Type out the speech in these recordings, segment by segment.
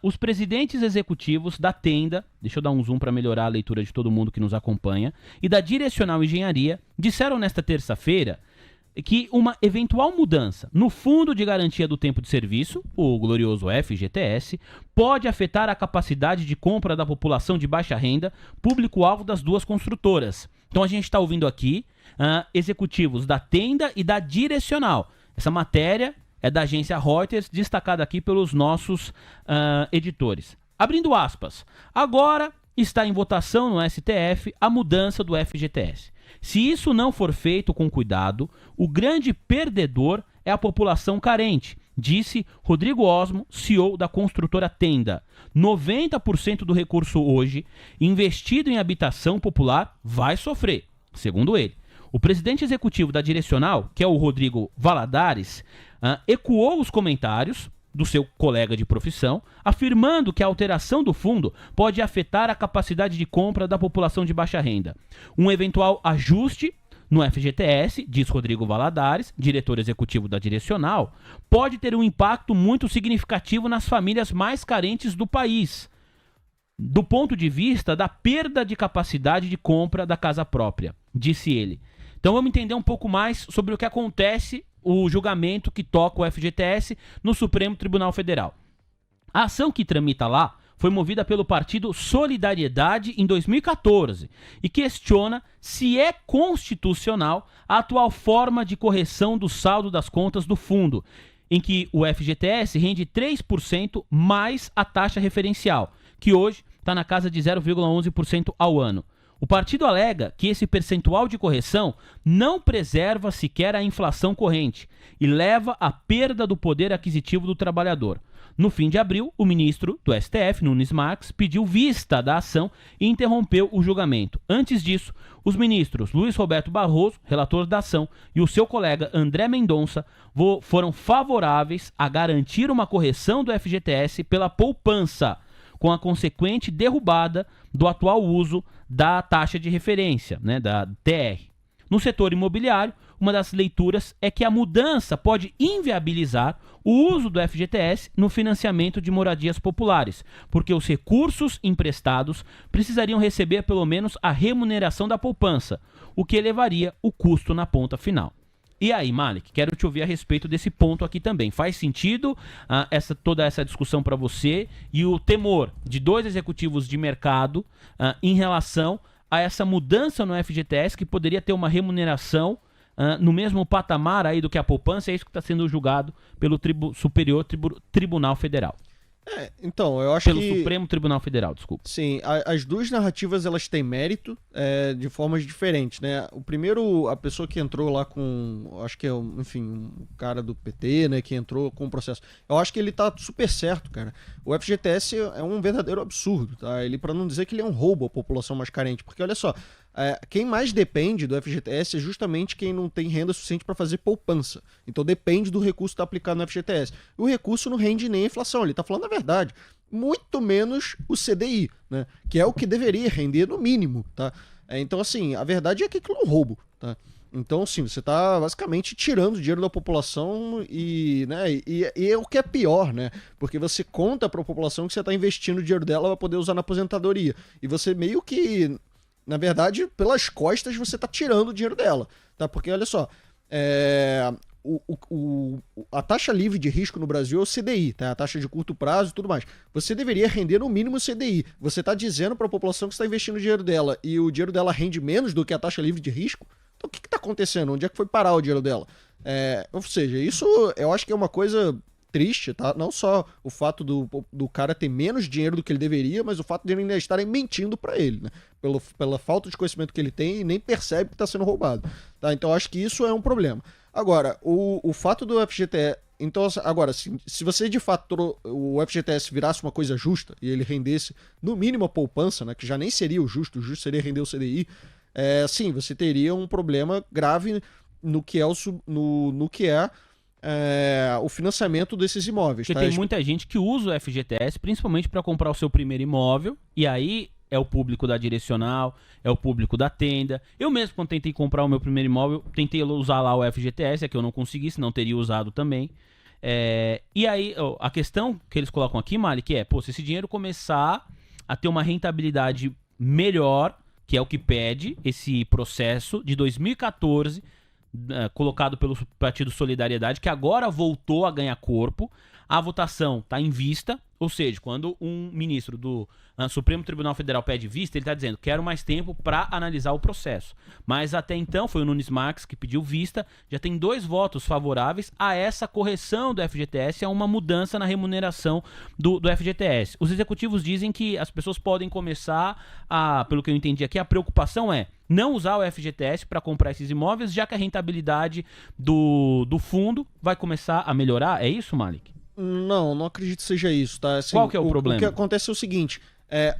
Os presidentes executivos da Tenda, deixa eu dar um zoom para melhorar a leitura de todo mundo que nos acompanha, e da Direcional Engenharia disseram nesta terça-feira que uma eventual mudança no Fundo de Garantia do Tempo de Serviço, o glorioso FGTS, pode afetar a capacidade de compra da população de baixa renda, público-alvo das duas construtoras. Então a gente está ouvindo aqui executivos da Tenda e da Direcional. Essa matéria é da agência Reuters, destacada aqui pelos nossos editores. Abrindo aspas, agora está em votação no STF a mudança do FGTS. Se isso não for feito com cuidado, o grande perdedor é a população carente, disse Rodrigo Osmo, CEO da construtora Tenda. 90% do recurso hoje investido em habitação popular vai sofrer, segundo ele. O presidente executivo da Direcional, que é o Rodrigo Valadares, ecoou os comentários do seu colega de profissão, afirmando que a alteração do fundo pode afetar a capacidade de compra da população de baixa renda. Um eventual ajuste no FGTS, diz Rodrigo Valadares, diretor executivo da Direcional, pode ter um impacto muito significativo nas famílias mais carentes do país, do ponto de vista da perda de capacidade de compra da casa própria, disse ele. Então vamos entender um pouco mais sobre o que acontece, o julgamento que toca o FGTS no Supremo Tribunal Federal. A ação que tramita lá foi movida pelo partido Solidariedade em 2014 e questiona se é constitucional a atual forma de correção do saldo das contas do fundo, em que o FGTS rende 3% mais a taxa referencial, que hoje está na casa de 0,11% ao ano. O partido alega que esse percentual de correção não preserva sequer a inflação corrente e leva à perda do poder aquisitivo do trabalhador. No fim de abril, o ministro do STF, Nunes Marques, pediu vista da ação e interrompeu o julgamento. Antes disso, os ministros Luiz Roberto Barroso, relator da ação, e o seu colega André Mendonça foram favoráveis a garantir uma correção do FGTS pela poupança, com a consequente derrubada do atual uso da taxa de referência, da TR. No setor imobiliário, uma das leituras é que a mudança pode inviabilizar o uso do FGTS no financiamento de moradias populares, porque os recursos emprestados precisariam receber pelo menos a remuneração da poupança, o que elevaria o custo na ponta final. E aí, Malik, quero te ouvir a respeito desse ponto aqui também. Faz sentido toda essa discussão para você e o temor de dois executivos de mercado em relação a essa mudança no FGTS que poderia ter uma remuneração no mesmo patamar aí do que a poupança? É isso que está sendo julgado pelo Superior Tribunal Federal. Então, eu acho Pelo Supremo Tribunal Federal, desculpa. Sim, as duas narrativas elas têm mérito de formas diferentes, né? O primeiro, a pessoa que entrou lá com, acho que é, enfim, um cara do PT, né, que entrou com o processo. Eu acho que ele tá super certo, cara. O FGTS é um verdadeiro absurdo, tá? Ele, para não dizer que ele é um roubo à população mais carente, porque olha só, quem mais depende do FGTS é justamente quem não tem renda suficiente para fazer poupança. Então depende do recurso que está aplicado no FGTS. O recurso não rende nem a inflação, ele está falando a verdade. Muito menos o CDI, né? Que é o que deveria render no mínimo, tá? Então, assim, a verdade é que aquilo é um roubo, tá? Então, assim, você está basicamente tirando dinheiro da população e é o que é pior, né? Porque você conta para a população que você está investindo o dinheiro dela para poder usar na aposentadoria. E você meio que, na verdade, pelas costas você está tirando o dinheiro dela, tá? Porque, olha só, a taxa livre de risco no Brasil é o CDI, tá? A taxa de curto prazo e tudo mais. Você deveria render no mínimo o CDI. Você está dizendo para a população que você está investindo o dinheiro dela e o dinheiro dela rende menos do que a taxa livre de risco? Então o que está acontecendo? Onde é que foi parar o dinheiro dela? Ou seja, isso eu acho que é uma coisa triste, tá? Não só o fato do cara ter menos dinheiro do que ele deveria, mas o fato de ele ainda estarem mentindo para ele, né? Pela falta de conhecimento que ele tem e nem percebe que está sendo roubado, tá? Então eu acho que isso é um problema. Agora, o fato do FGTS... Então, agora, se você de fato o FGTS virasse uma coisa justa e ele rendesse no mínimo a poupança, né, que já nem seria o justo seria render o CDI, sim, você teria um problema grave no que é o financiamento desses imóveis. Porque tem muita gente que usa o FGTS principalmente para comprar o seu primeiro imóvel, e aí é o público da Direcional, é o público da Tenda. Eu mesmo, quando tentei comprar o meu primeiro imóvel, tentei usar lá o FGTS, é que eu não consegui, senão teria usado também. E aí, a questão que eles colocam aqui, Malik, se esse dinheiro começar a ter uma rentabilidade melhor, que é o que pede esse processo de 2014, colocado pelo Partido Solidariedade, que agora voltou a ganhar corpo, a votação está em vista, ou seja, quando um ministro do Supremo Tribunal Federal pede vista, ele está dizendo, quero mais tempo para analisar o processo. Mas até então, foi o Nunes Marques que pediu vista, já tem 2 votos favoráveis a essa correção do FGTS, a uma mudança na remuneração do FGTS. Os executivos dizem que as pessoas podem começar pelo que eu entendi aqui, a preocupação é não usar o FGTS para comprar esses imóveis, já que a rentabilidade do fundo vai começar a melhorar. É isso, Malik? Não acredito que seja isso, tá? Assim, qual que é o problema? O que acontece é o seguinte,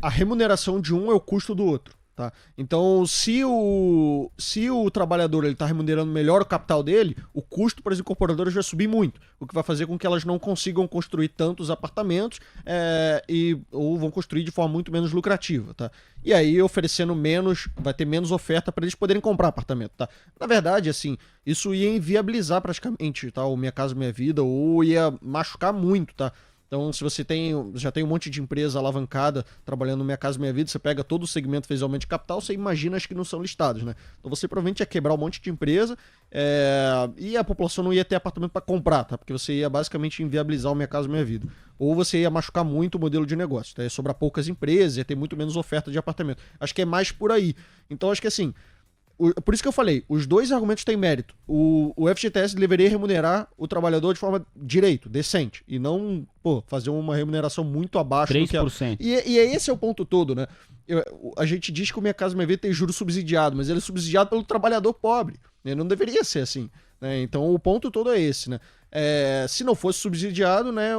a remuneração de um é o custo do outro, tá? Então, se o trabalhador está remunerando melhor o capital dele, o custo para as incorporadoras vai subir muito, o que vai fazer com que elas não consigam construir tantos apartamentos ou vão construir de forma muito menos lucrativa, tá? E aí, oferecendo menos, vai ter menos oferta para eles poderem comprar apartamento, tá? Na verdade, assim, isso ia inviabilizar praticamente, tá? O Minha Casa Minha Vida, ou ia machucar muito, tá? Então, se você já tem um monte de empresa alavancada trabalhando no Minha Casa Minha Vida, você pega todo o segmento que fez aumento de capital, você imagina as que não são listados, né? Então você provavelmente ia quebrar um monte de empresa e a população não ia ter apartamento para comprar, tá? Porque você ia basicamente inviabilizar o Minha Casa Minha Vida. Ou você ia machucar muito o modelo de negócio, tá? Ia sobrar poucas empresas, ia ter muito menos oferta de apartamento. Acho que é mais por aí. Então, acho que assim... Por isso que eu falei, os 2 argumentos têm mérito. O FGTS deveria remunerar o trabalhador de forma direito, decente, e não fazer uma remuneração muito abaixo 3%. do que é. E esse é o ponto todo, né? A gente diz que o Minha Casa Minha Vida tem juros subsidiado, mas ele é subsidiado pelo trabalhador pobre. Ele não deveria ser assim, né? Então o ponto todo é esse, né? Se não fosse subsidiado, né,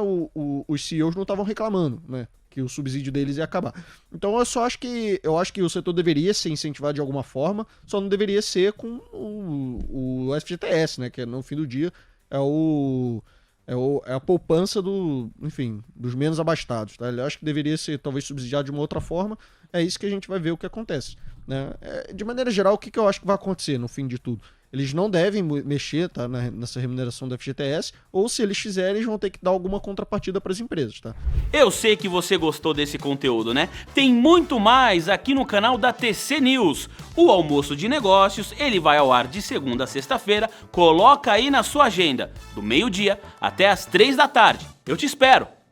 os CEOs não estavam reclamando, né? Que o subsídio deles ia acabar. Então eu acho que o setor deveria ser incentivado de alguma forma, só não deveria ser com o FGTS, né? Que no fim do dia é a poupança dos menos abastados, tá? Eu acho que deveria ser talvez subsidiado de uma outra forma. É isso que a gente vai ver o que acontece, né? De maneira geral, o que eu acho que vai acontecer no fim de tudo? Eles não devem mexer, tá, nessa remuneração do FGTS, ou se eles fizerem, eles vão ter que dar alguma contrapartida para as empresas, tá? Eu sei que você gostou desse conteúdo, né? Tem muito mais aqui no canal da TC News. O Almoço de Negócios, ele vai ao ar de segunda a sexta-feira. Coloca aí na sua agenda, do meio-dia até as 3 da tarde. Eu te espero!